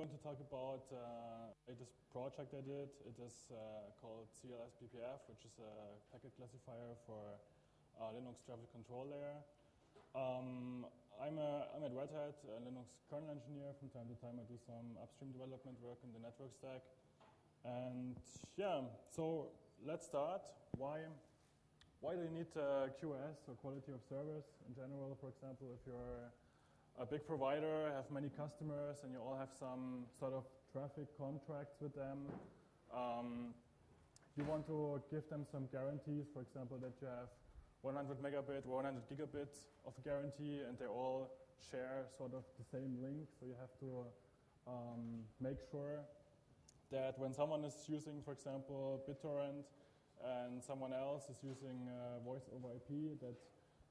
going to talk about this project I did. It is called clsbpf, which is a packet classifier for Linux traffic control layer. I'm at Red Hat, a Linux kernel engineer. From time to time I do some upstream development work in the network stack. And yeah, so let's start. Why do you need QoS, or quality of service in general? For example, if you're a big provider, have many customers, and you all have some sort of traffic contracts with them. You want to give them some guarantees, for example, that you have 100 megabit or 100 gigabits of guarantee, and they all share sort of the same link. So you have to make sure that when someone is using, for example, BitTorrent, and someone else is using voice over IP, that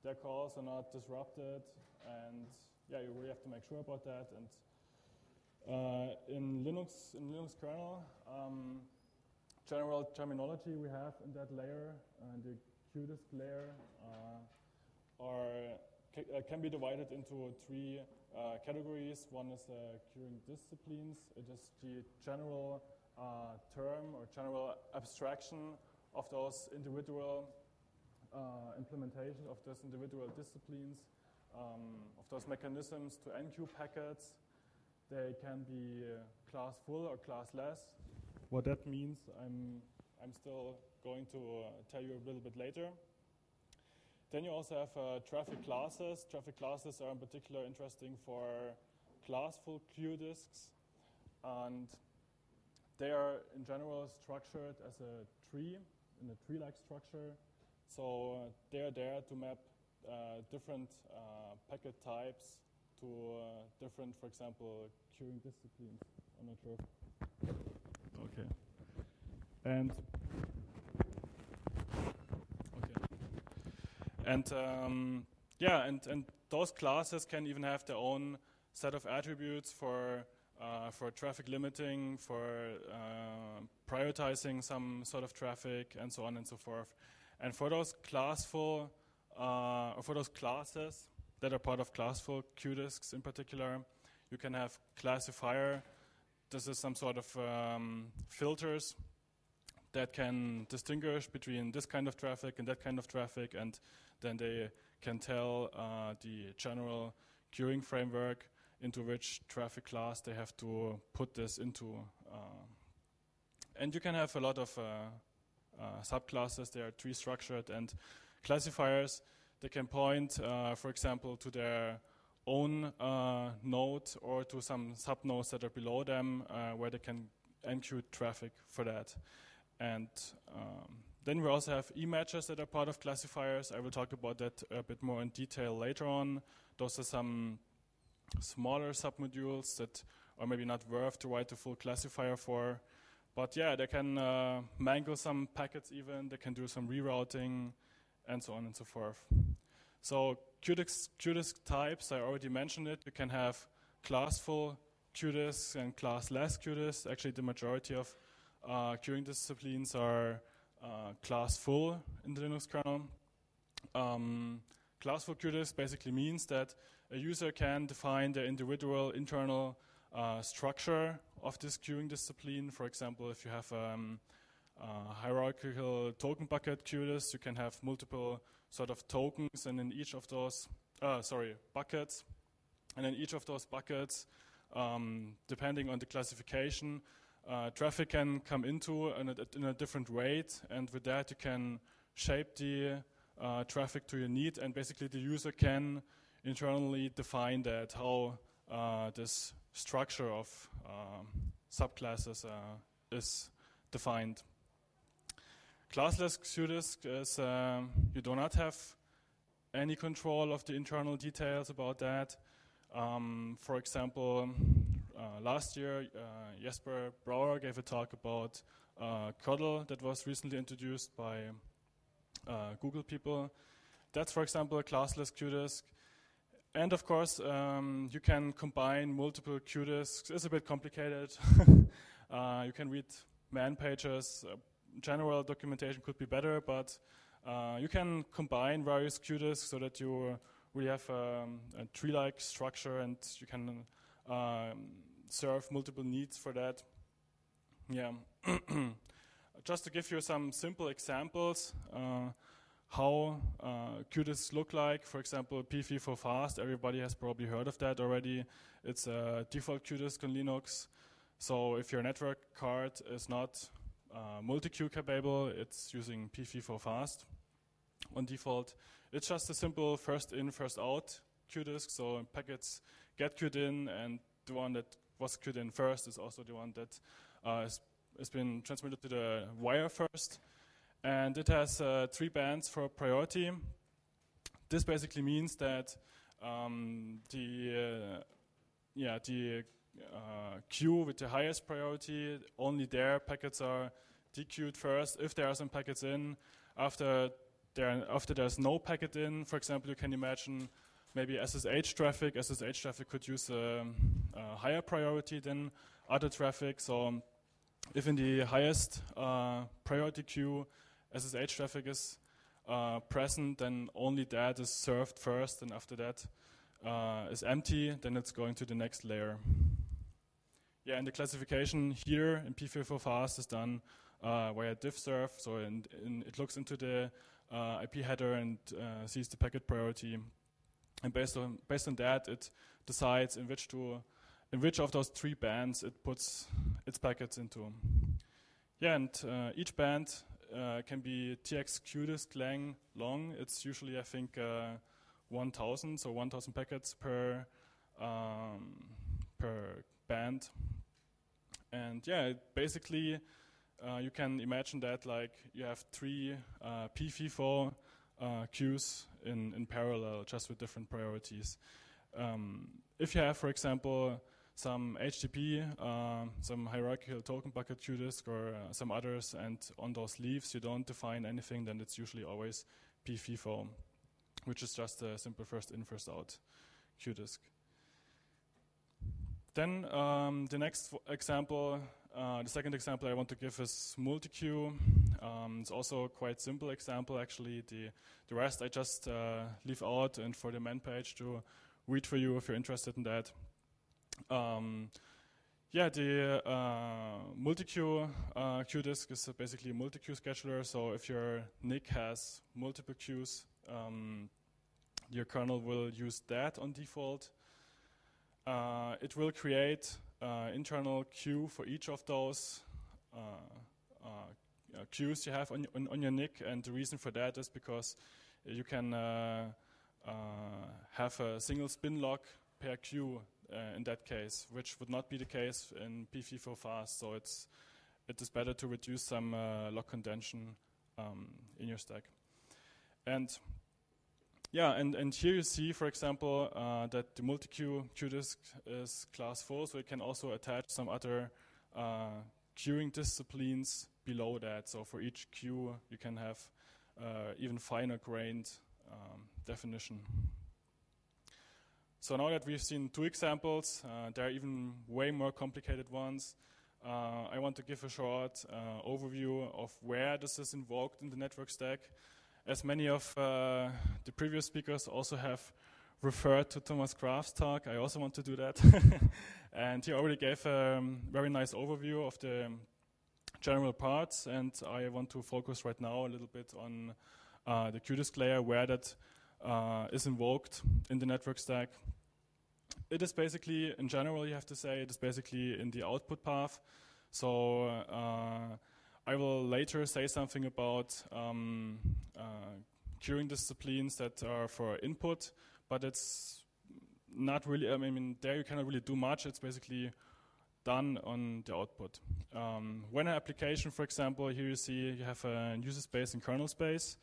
their calls are not disrupted. And yeah, you really have to make sure about that. And in Linux kernel, general terminology we have in that layer, the qdisc layer, can be divided into three categories. One is queuing disciplines. It is the general term or general abstraction of those individual implementation of those individual disciplines, of those mechanisms to enqueue packets. They can be class full or classless. What that means, I'm still going to tell you a little bit later. Then you also have traffic classes. Traffic classes are in particular interesting for classful qdiscs, and they are in general structured as a tree, in a tree-like structure. So they are there to map different packet types to different, for example, queuing disciplines. I'm not sure. Okay. And yeah, and those classes can even have their own set of attributes for traffic limiting, for prioritizing some sort of traffic, and so on and so forth. And for those classful, or for those classes that are part of classful qdiscs in particular, you can have classifier. This is some sort of filters that can distinguish between this kind of traffic and that kind of traffic, and then they can tell the general queuing framework into which traffic class they have to put this into. And you can have a lot of subclasses. They are tree structured, and classifiers, they can point, for example, to their own node or to some subnodes that are below them, where they can enqueue traffic for that. And then we also have e-matches that are part of classifiers. I will talk about that a bit more in detail later on. Those are some smaller submodules that are maybe not worth to write a full classifier for. But yeah, they can mangle some packets even. They can do some rerouting, and so on and so forth. So qdisc types, I already mentioned it. You can have classful qdiscs and classless qdiscs. Actually, the majority of queuing disciplines are classful in the Linux kernel. Classful qdisc basically means that a user can define the individual internal structure of this queuing discipline. For example, if you have hierarchical token bucket qdisc, you can have multiple sort of tokens, and in each of those, buckets, and in each of those buckets, depending on the classification, traffic can come into in a different rate, and with that you can shape the traffic to your need, and basically the user can internally define that, how this structure of subclasses is defined. Classless qdisc is you do not have any control of the internal details about that. For example, last year Jesper Brouwer gave a talk about kernel that was recently introduced by Google people. That's, for example, a classless qdisc. And of course, you can combine multiple qdiscs. It's a bit complicated. You can read man pages. General documentation could be better, but you can combine various qdiscs so that you really have a tree-like structure, and you can serve multiple needs for that. Yeah. Just to give you some simple examples, how qdiscs look like. For example, PV for fast. Everybody has probably heard of that already. It's a default qdisk on Linux. So if your network card is not MultiQ capable, it's using PV for fast on default. It's just a simple first in, first out qdisk. So packets get queued in, and the one that was queued in first is also the one that has been transmitted to the wire first. And it has 3 bands for priority. This basically means that the queue with the highest priority, only their packets are dequeued first. If there are some packets in, after there's no packet in, for example, you can imagine maybe SSH traffic. SSH traffic could use a higher priority than other traffic. So if in the highest priority queue SSH traffic is present, then only that is served first, and after that is empty, then it's going to the next layer. Yeah, and the classification here in PV for fast is done via diffserv. So it looks into the IP header and sees the packet priority, and based on that, it decides in which of those 3 bands it puts its packets into. Yeah, and each band can be TX qdisk long. It's usually, I think, 1,000, so 1,000 packets per band. And yeah, basically, you can imagine that like you have 3 PV4 queues in parallel, just with different priorities. If you have, for example, some HTTP, some hierarchical token bucket qdisk, or some others, and on those leaves you don't define anything, then it's usually always PV4, which is just a simple first in, first out qdisk. Then the next example, the second example I want to give is MultiQ. It's also a quite simple example, actually. The rest I just leave out, and for the man page to read for you if you're interested in that. Yeah, the MultiQ qdisk is basically a MultiQ scheduler. So if your NIC has multiple queues, your kernel will use that on default. It will create internal queue for each of those queues you have on your NIC, and the reason for that is because you can have a single spin lock per queue in that case, which would not be the case in PV for fast. So it is better to reduce some lock contention in your stack. And yeah, and here you see, for example, that the MultiQ qdisk is classful, so it can also attach some other queuing disciplines below that. So for each queue, you can have even finer grained definition. So now that we've seen 2 examples, there are even way more complicated ones. I want to give a short overview of where this is invoked in the network stack. As many of the previous speakers also have referred to Thomas Graf's talk, I also want to do that. And he already gave a very nice overview of the general parts, and I want to focus right now a little bit on the qdisk layer, where that is invoked in the network stack. It is basically, in general, you have to say, it is basically in the output path. So I will later say something about queuing disciplines that are for input, but it's not really, I mean, there you cannot really do much. It's basically done on the output. When an application, for example, here you see you have a user space and kernel space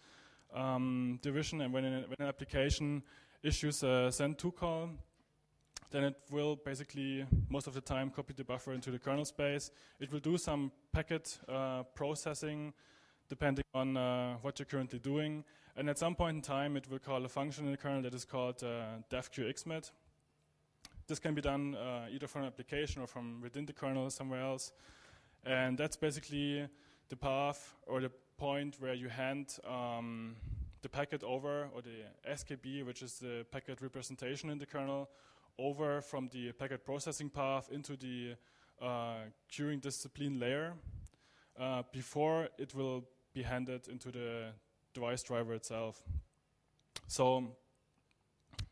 division, and when an application issues a send-to call, then it will basically, most of the time, copy the buffer into the kernel space. It will do some packet processing, depending on what you're currently doing. And at some point in time, it will call a function in the kernel that is called devqxmet. This can be done either from an application or from within the kernel somewhere else. And that's basically the path or the point where you hand the packet over, or the SKB, which is the packet representation in the kernel, over from the packet processing path into the queuing discipline layer before it will be handed into the device driver itself. So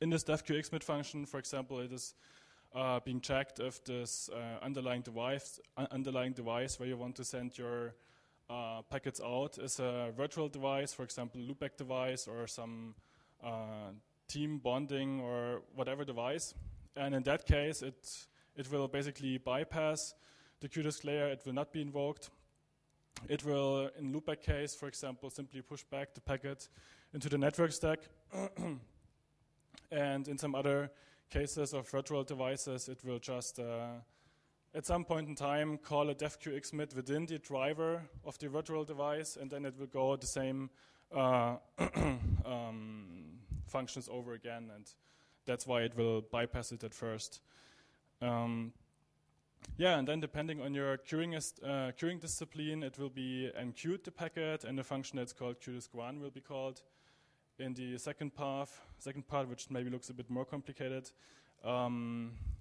in this defqxmit function, for example, it is being checked if this underlying device where you want to send your packets out is a virtual device, for example, loopback device or some team bonding or whatever device. And in that case, it will basically bypass the qdisc layer. It will not be invoked. It will, in loopback case, for example, simply push back the packet into the network stack. And in some other cases of virtual devices, it will just, at some point in time, call a defqxmit within the driver of the virtual device, and then it will go the same functions over again, and that's why it will bypass it at first. Yeah, and then depending on your queuing discipline, it will be enqueued the packet, and the function that's called qdisc1 will be called. In the second part, which maybe looks a bit more complicated,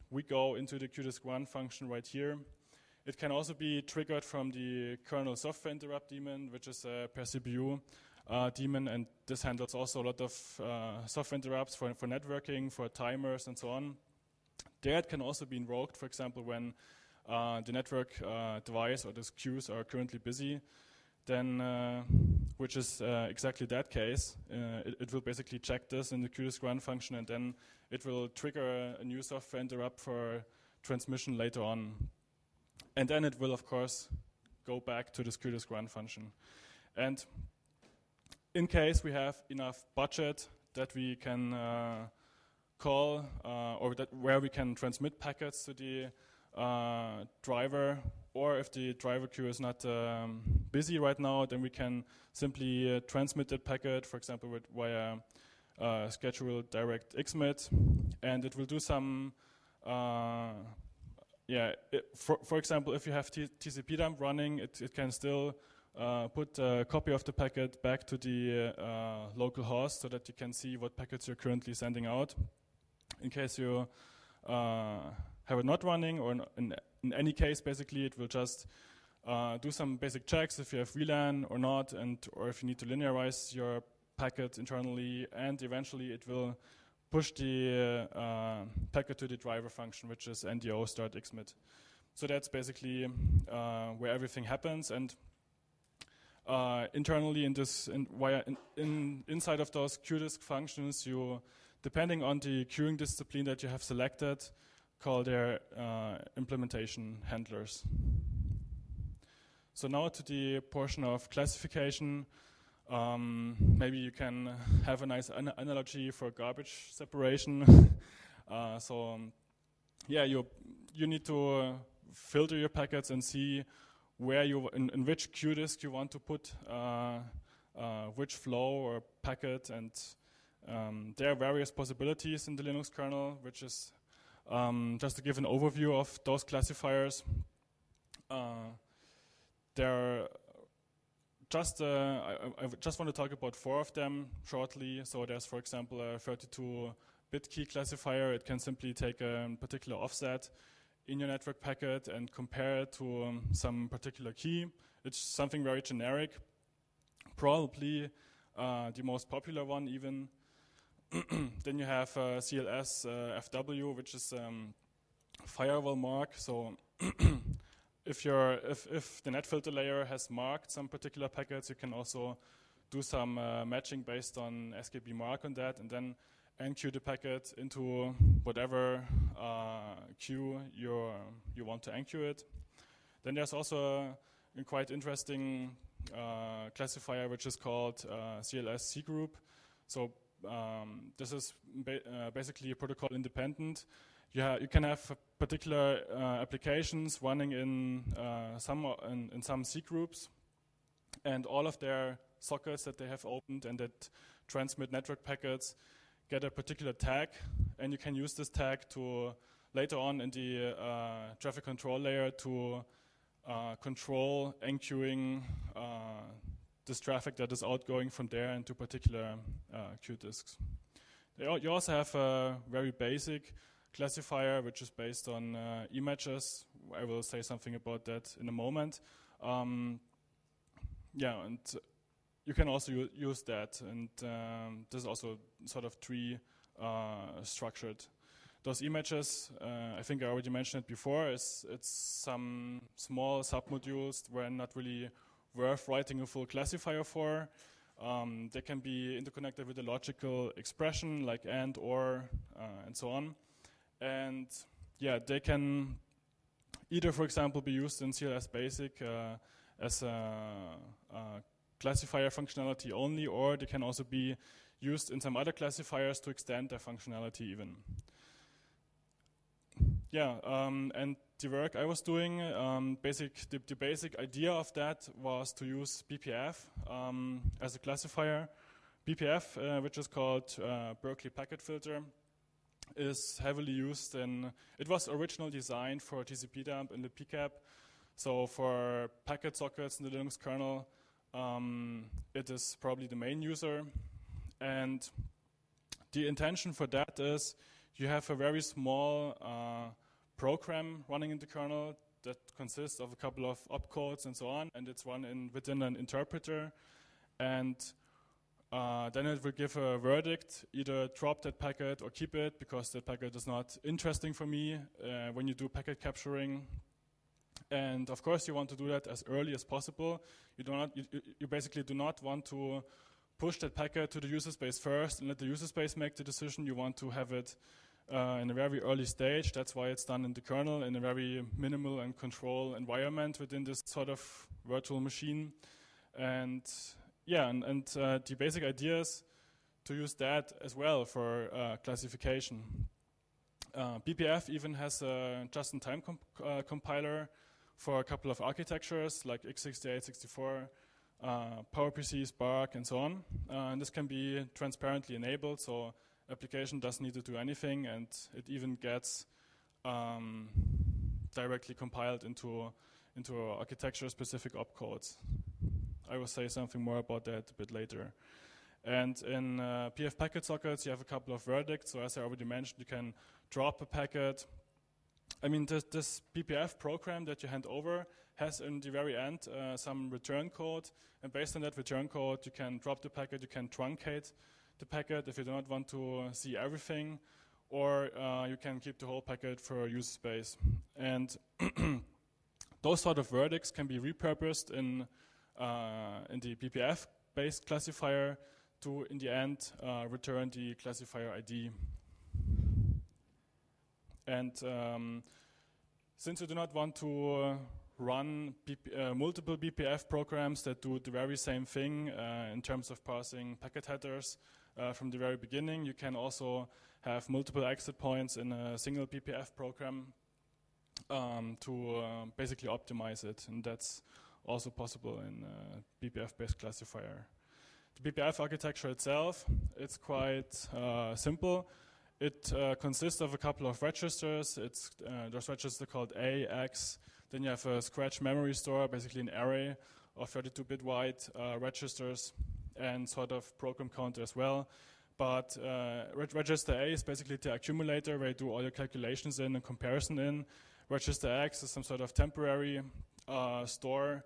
we go into the qdisc1 function right here. It can also be triggered from the kernel software interrupt daemon, which is a per CPU daemon, and this handles also a lot of software interrupts for networking, for timers, and so on. There it can also be invoked, for example, when the network device or these queues are currently busy, then, which is exactly that case. It will basically check this in the qdisc1 function, and then it will trigger a new software interrupt for transmission later on. And then it will, of course, go back to this qdisc1 function. And in case we have enough budget that we can call, or where we can transmit packets to the driver, or if the driver queue is not busy right now, then we can simply transmit that packet, for example, via scheduled direct xmit, and it will do some, for example, if you have TCP dump running, it can still put a copy of the packet back to the local host so that you can see what packets you're currently sending out. In case you have it not running, or in any case, basically, it will just do some basic checks if you have VLAN or not, or if you need to linearize your packet internally, and eventually it will push the packet to the driver function, which is NDO start xmit. So that's basically where everything happens, and internally inside of those qdisc functions, you, depending on the queuing discipline that you have selected, call their implementation handlers. So now to the portion of classification. Maybe you can have a nice analogy for garbage separation. You need to filter your packets and see where in which qdisc you want to put which flow or packet, and there are various possibilities in the Linux kernel, which is just to give an overview of those classifiers. I just want to talk about 4 of them shortly. So there's, for example, a 32-bit key classifier. It can simply take a particular offset in your network packet and compare it to some particular key. It's something very generic, probably the most popular one even. Then you have clsbpf, which is firewall mark. So if the net filter layer has marked some particular packets, you can also do some matching based on SKB mark on that, and then enqueue the packet into whatever queue you want to enqueue it. Then there's also a quite interesting classifier which is called CLS cgroup. So this is basically protocol independent. You can have particular applications running in some C groups, and all of their sockets that they have opened and that transmit network packets get a particular tag, and you can use this tag to later on in the traffic control layer to control enqueuing this traffic that is outgoing from there into particular qdiscs. You also have a very basic classifier, which is based on images. I will say something about that in a moment. Yeah, and you can also use that, and this is also sort of tree structured. Those images, I think I already mentioned it before, it's some small submodules where not really worth writing a full classifier for. They can be interconnected with a logical expression like AND, OR, and so on. And yeah, they can either, for example, be used in CLS Basic as a classifier functionality only, or they can also be used in some other classifiers to extend their functionality even. Yeah, and the work I was doing, the basic idea of that was to use BPF as a classifier. BPF, which is called Berkeley Packet Filter, is heavily used in, it was originally designed for TCP dump in the PCAP. So for packet sockets in the Linux kernel, it is probably the main user. And the intention for that is you have a very small program running in the kernel that consists of a couple of opcodes and so on, and it's run within an interpreter. And then it will give a verdict, either drop that packet or keep it, because that packet is not interesting for me when you do packet capturing. And of course you want to do that as early as possible. You basically do not want to push that packet to the user space first and let the user space make the decision. You want to have it in a very early stage. That's why it's done in the kernel in a very minimal and control environment within this sort of virtual machine. And yeah, and the basic idea is to use that as well for classification. BPF even has a just-in-time compiler for a couple of architectures like x68, 64, PowerPC, Spark, and so on. And this can be transparently enabled, so application doesn't need to do anything, and it even gets directly compiled into architecture-specific opcodes. I will say something more about that a bit later. And in PF packet sockets, you have a couple of verdicts. So as I already mentioned, you can drop a packet. I mean, this BPF program that you hand over has in the very end some return code. And based on that return code, you can drop the packet, you can truncate the packet if you do not want to see everything, or you can keep the whole packet for user space. And those sort of verdicts can be repurposed in the BPF-based classifier to, in the end, return the classifier ID. And since you do not want to run multiple BPF programs that do the very same thing in terms of parsing packet headers from the very beginning, you can also have multiple exit points in a single BPF program to basically optimize it. And that's also possible in a BPF-based classifier. The BPF architecture itself, it's quite simple. It consists of a couple of registers. There's register called A, X. Then you have a scratch memory store, basically an array of 32-bit wide registers, and sort of program counter as well. But register A is basically the accumulator where you do all your calculations in and comparison in. Register X is some sort of temporary store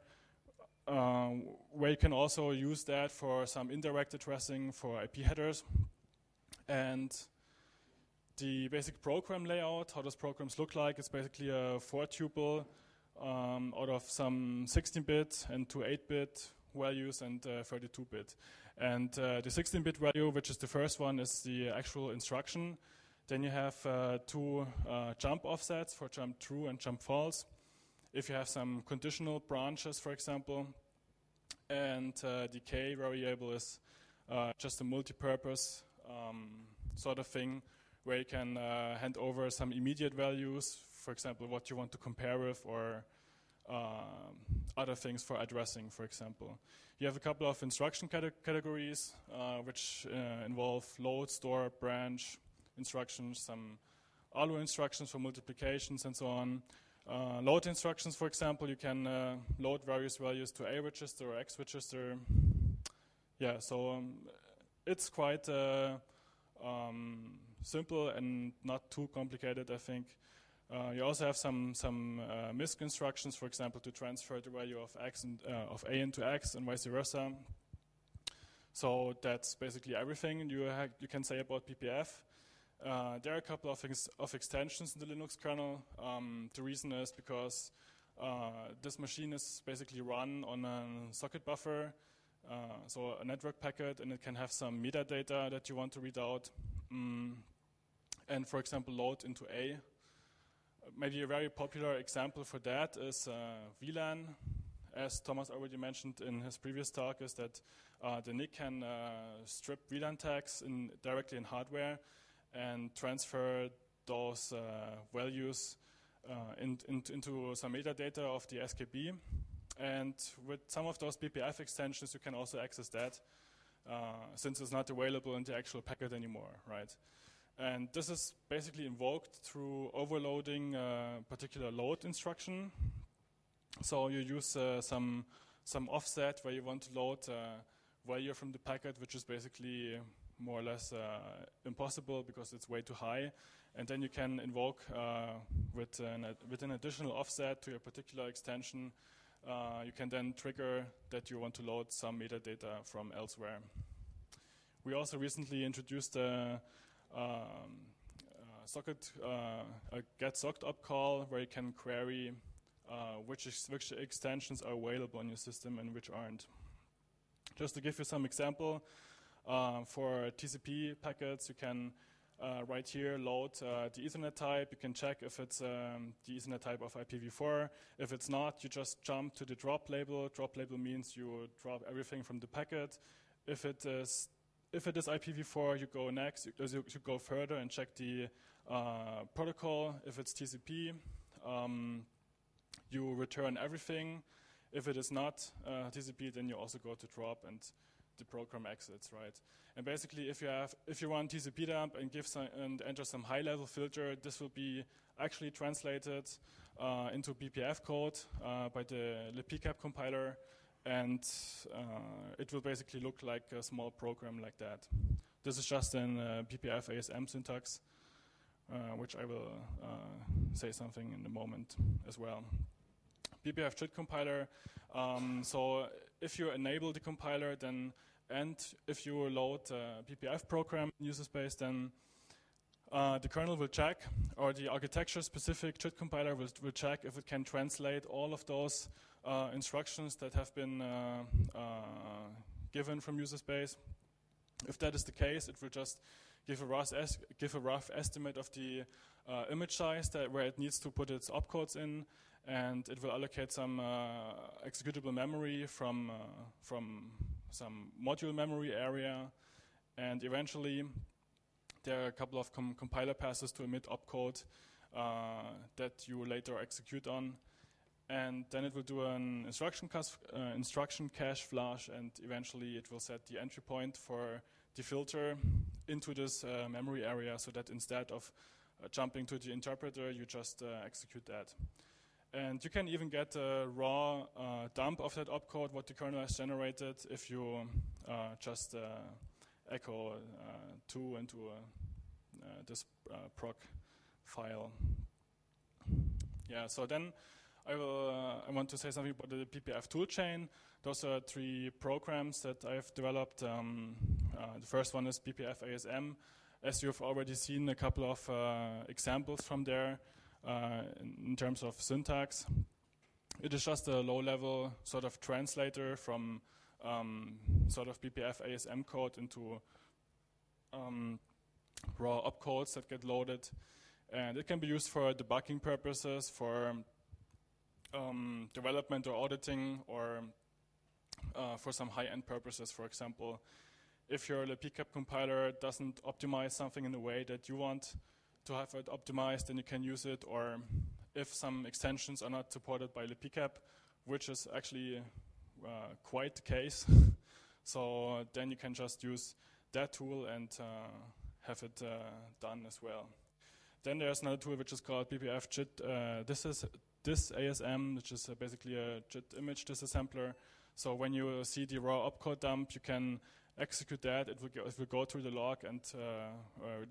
where you can also use that for some indirect addressing for IP headers. And the basic program layout, how those programs look like, it's basically a 4-tuple out of some 16-bit and 2 8-bit values and 32-bit. And the 16-bit value, which is the first one, is the actual instruction. Then you have 2 jump offsets for jump true and jump false. If you have some conditional branches, for example, and the K variable is just a multi-purpose sort of thing where you can hand over some immediate values, for example, what you want to compare with, or other things for addressing, for example. You have a couple of instruction categories which involve load, store, branch instructions, some ALU instructions for multiplications, and so on. Load instructions, for example, you can load various values to A register or X register. Yeah, so it's quite simple and not too complicated, I think. You also have some MISC instructions, for example, to transfer the value of x and of a into x and vice versa. So that's basically everything you can say about BPF. There are a couple of extensions in the Linux kernel. The reason is because this machine is basically run on a socket buffer, so a network packet, and it can have some metadata that you want to read out, and for example load into A. Maybe a very popular example for that is VLAN. As Thomas already mentioned in his previous talk, is that the NIC can strip VLAN tags directly in hardware and transfer those values into some metadata of the SKB. And with some of those BPF extensions, you can also access that, since it's not available in the actual packet anymore, right? And this is basically invoked through overloading a particular load instruction. So you use some offset where you want to load value from the packet, which is basically more or less impossible because it's way too high. And then you can invoke with an additional offset to a particular extension. You can then trigger that you want to load some metadata from elsewhere. We also recently introduced a get socked up call where you can query which extensions are available on your system and which aren't. Just to give you some example, for TCP packets, you can right here load the Ethernet type. You can check if it's the Ethernet type of IPv4. If it's not, you just jump to the drop label. Drop label means you drop everything from the packet. If it is IPv4, you go next. You go further and check the protocol. If it's TCP, you return everything. If it is not TCP, then you also go to drop and the program exits, right? And basically, if you run TCP dump and enter some high-level filter, this will be actually translated into BPF code by the libpcap compiler, and it will basically look like a small program like that. This is just in BPF ASM syntax, which I will say something in a moment as well. BPF JIT compiler. So if you enable the compiler, then and if you load a BPF program in user space, then the kernel will check, or the architecture-specific JIT compiler will check if it can translate all of those instructions that have been given from user space. If that is the case, it will just give a rough estimate of the image size where it needs to put its opcodes in, and it will allocate some executable memory from some module memory area, and eventually there are a couple of compiler passes to emit opcode that you later execute on, and then it will do an instruction cache flush, and eventually it will set the entry point for the filter into this memory area, so that instead of jumping to the interpreter, you just execute that. And you can even get a raw dump of that opcode, what the kernel has generated, if you just echo 2 into this proc file. Yeah, so then I want to say something about the BPF toolchain. Those are 3 programs that I've developed. The first one is BPF ASM. As you've already seen a couple of examples from there, in terms of syntax, it is just a low-level sort of translator from sort of BPF ASM code into raw opcodes that get loaded, and it can be used for debugging purposes, for development or auditing, or for some high-end purposes. For example, if your libpcap compiler doesn't optimize something in a way that you want to have it optimized, then you can use it, or if some extensions are not supported by libpcap, which is actually quite the case, so then you can just use that tool and have it done as well. Then there's another tool which is called BPF JIT. This ASM, which is basically a JIT image disassembler. So when you see the raw opcode dump, you can execute that, it will go through the log and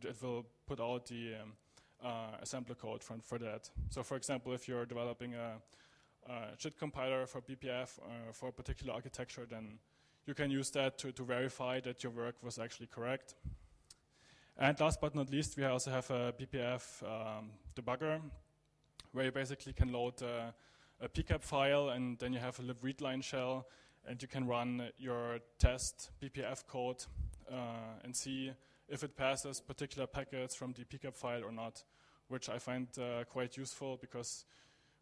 it will put out the assembler code for that. So for example, if you're developing a JIT compiler for BPF for a particular architecture, then you can use that to verify that your work was actually correct. And last but not least, we also have a BPF debugger, where you basically can load a pcap file, and then you have a lib readline shell, and you can run your test BPF code and see if it passes particular packets from the pcap file or not, which I find quite useful, because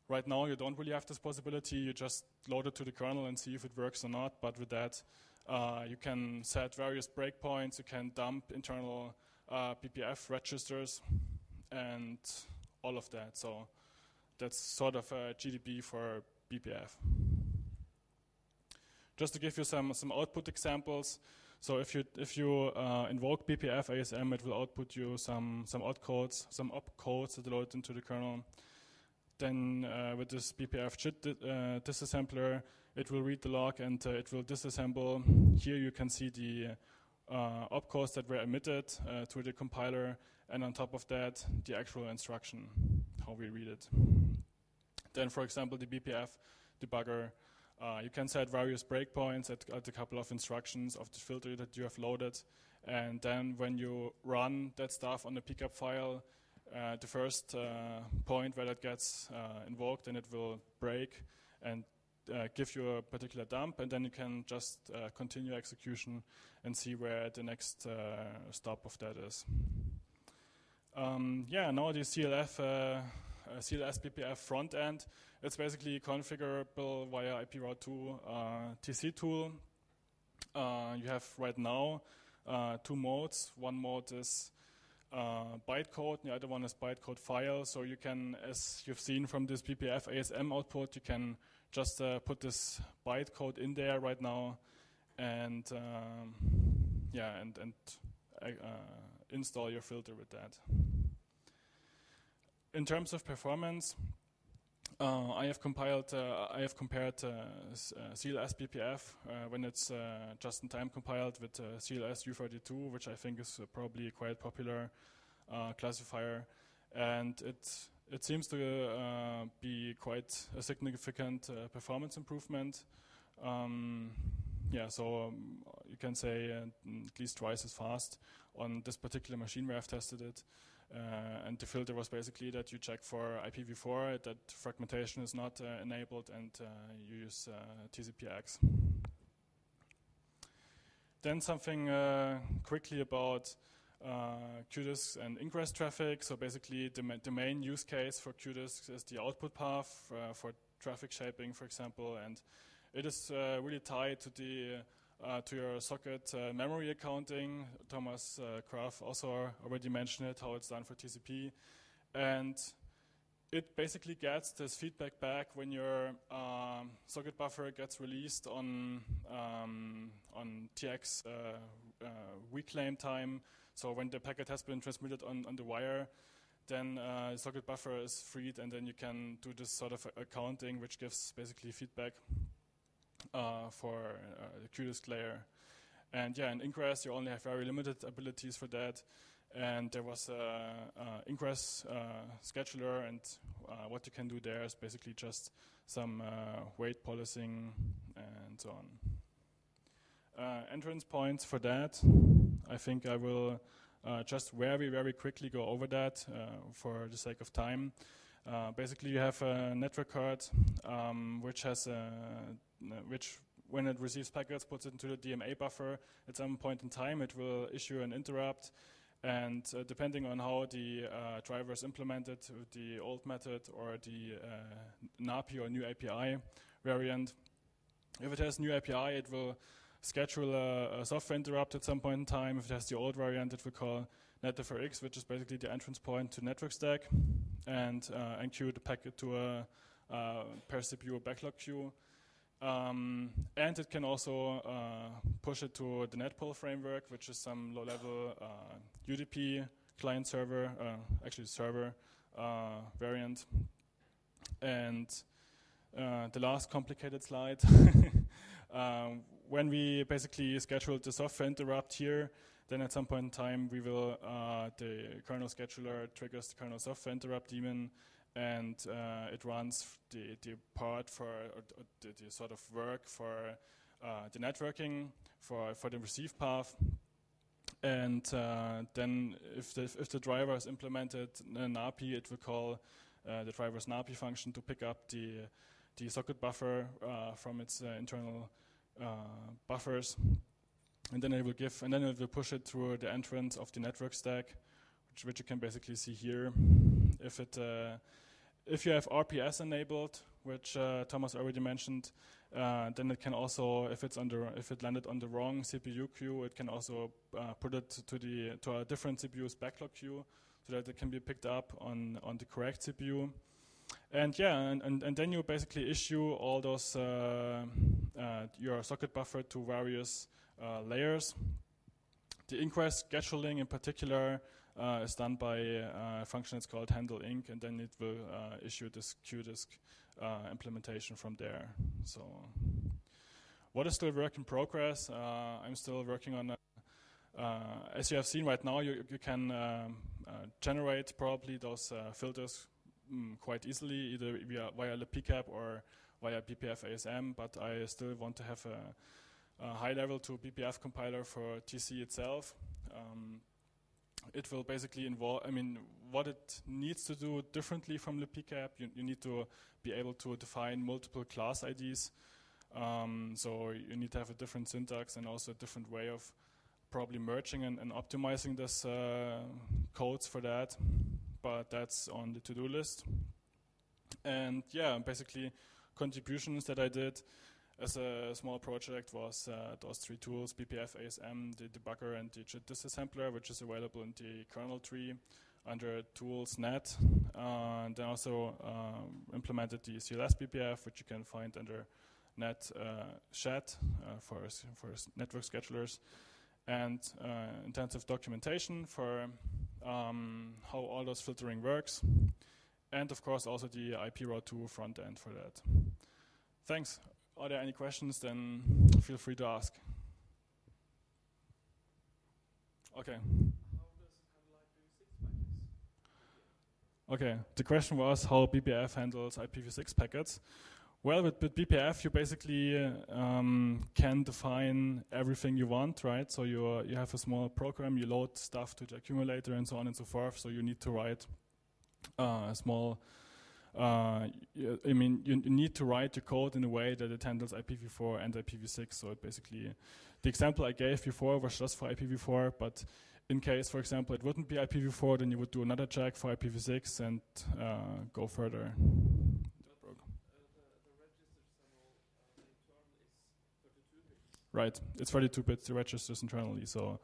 right now you don't really have this possibility. You just load it to the kernel and see if it works or not, but with that you can set various breakpoints, you can dump internal BPF registers and all of that. So that's sort of a GDB for BPF. Just to give you some output examples. So if you invoke BPF ASM, it will output you some opcodes that load into the kernel. Then with this BPF JIT disassembler, it will read the log and it will disassemble. Here you can see the opcodes that were emitted to the compiler, and on top of that, the actual instruction, how we read it. Then, for example, the BPF debugger, you can set various breakpoints at a couple of instructions of the filter that you have loaded, and then when you run that stuff on the pcap file, the first point where that gets invoked, then it will break and give you a particular dump, and then you can just continue execution and see where the next stop of that is. Now the CLS BPF front end, it's basically configurable via IP route 2 TC tool. You have right now two modes. One mode is bytecode, and the other one is bytecode file. So you can, as you've seen from this BPF ASM output, you can just put this bytecode in there right now, and install your filter with that. In terms of performance, I have compared CLS BPF when it's just-in-time compiled with CLS U32, which I think is probably a quite popular classifier, and it seems to be quite a significant performance improvement. So you can say at least twice as fast on this particular machine where I've tested it. And the filter was basically that you check for IPv4, that fragmentation is not enabled, and you use TCPX. Then something quickly about qdiscs and ingress traffic. So basically the main use case for qdiscs is the output path for traffic shaping, for example, and it is really tied to the to your socket memory accounting. Thomas Graf also already mentioned it, how it's done for TCP, and it basically gets this feedback back when your socket buffer gets released on TX reclaim time. So when the packet has been transmitted on the wire, then the socket buffer is freed, and then you can do this sort of accounting, which gives basically feedback for the qdisc layer. And in ingress you only have very limited abilities for that, and there was a ingress scheduler, and what you can do there is basically just some weight policing and so on. Entrance points for that, I think I will just very quickly go over that for the sake of time. Basically you have a network card which has which, when it receives packets, puts it into the DMA buffer. At some point in time it will issue an interrupt, and depending on how the driver is implemented, with the old method or the NAPI or new API variant, if it has new API it will schedule a software interrupt at some point in time. If it has the old variant, it will call netDefferX, which is basically the entrance point to network stack, and enqueue the packet to a per CPU backlog queue. And it can also push it to the netpool framework, which is some low-level UDP client server, server variant. And the last complicated slide, When we basically schedule the software interrupt here, then at some point in time we will, the kernel scheduler triggers the kernel software interrupt daemon, and it runs the part for the sort of work for the networking for the receive path. And then if the driver is implemented an API, it will call the driver's NAPI function to pick up the socket buffer from its internal buffers, and then it will push it through the entrance of the network stack, which you can basically see here. If you have RPS enabled, which Thomas already mentioned, then it can also, if it landed on the wrong CPU queue, it can also put it to a different CPU's backlog queue, so that it can be picked up on the correct CPU. And yeah, and then you basically issue all those your socket buffer to various layers. The ingress scheduling in particular is done by a function that's called handle inc, and then it will issue this qdisc implementation from there. So what is still work in progress? I'm still working on as you have seen right now, you can generate probably those filters quite easily, either via the PCAP or via BPF ASM, but I still want to have a high level to BPF compiler for TC itself. It will basically involve, what it needs to do differently from the PCAP, you need to be able to define multiple class IDs. So you need to have a different syntax and also a different way of probably merging and optimizing this codes for that. But that's on the to-do list. And yeah, basically contributions that I did as a small project was those three tools: BPF ASM, the debugger, and the JIT disassembler, which is available in the kernel tree under tools net. And then also implemented the clsbpf, which you can find under net chat for network schedulers, and intensive documentation for how all those filtering works, and of course also the IP route 2 front end for that. Thanks. Are there any questions? Then feel free to ask. Okay. Okay, the question was how BPF handles IPv6 packets. Well, with BPF, you basically can define everything you want, right? So you have a small program, you load stuff to the accumulator and so on and so forth. So you need to write a small, you need to write your code in a way that it handles IPv4 and IPv6. So it basically, the example I gave before was just for IPv4, but in case, for example, it wouldn't be IPv4, then you would do another check for IPv6 and go further. Right, it's 32 bits, the registers internally, so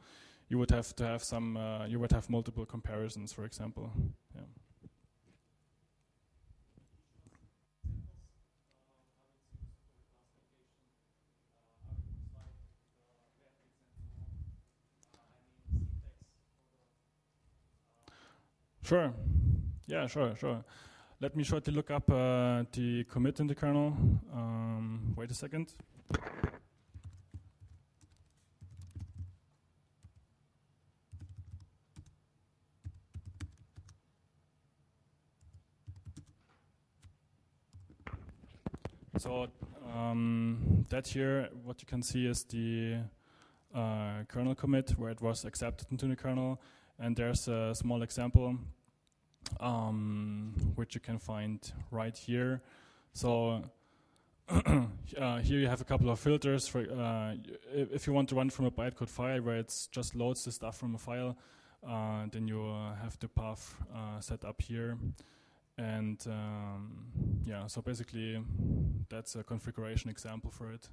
you would have to have some, you would have multiple comparisons, for example. Yeah. Sure, yeah, sure. Let me shortly look up the commit in the kernel. Wait a second. So that here, what you can see is the kernel commit where it was accepted into the kernel, and there's a small example which you can find right here. So here you have a couple of filters for if you want to run from a bytecode file where it just loads the stuff from a file, then you have the path set up here. And yeah, so basically that's a configuration example for it.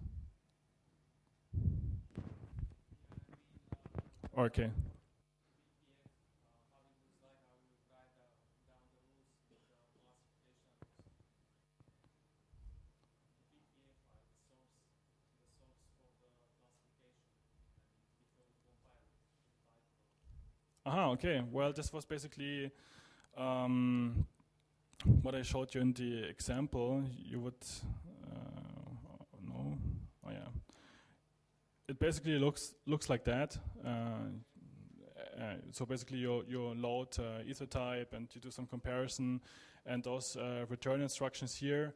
Okay. Aha, okay. Well, this was basically what I showed you in the example. You would, no, oh yeah. it basically looks like that. So basically you load ether type and you do some comparison, and those return instructions here,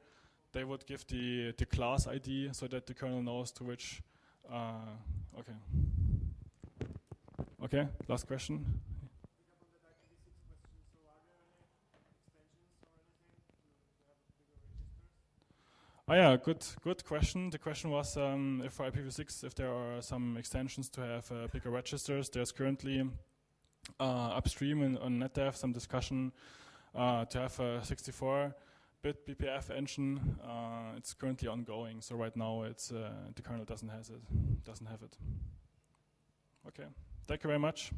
they would give the class ID so that the kernel knows to which. Okay, last question. Oh yeah, good question. The question was if for IPv6, if there are some extensions to have bigger registers. There's currently upstream on NetDev some discussion to have a 64-bit BPF engine. It's currently ongoing, so right now it's the kernel doesn't have it. Okay, thank you very much.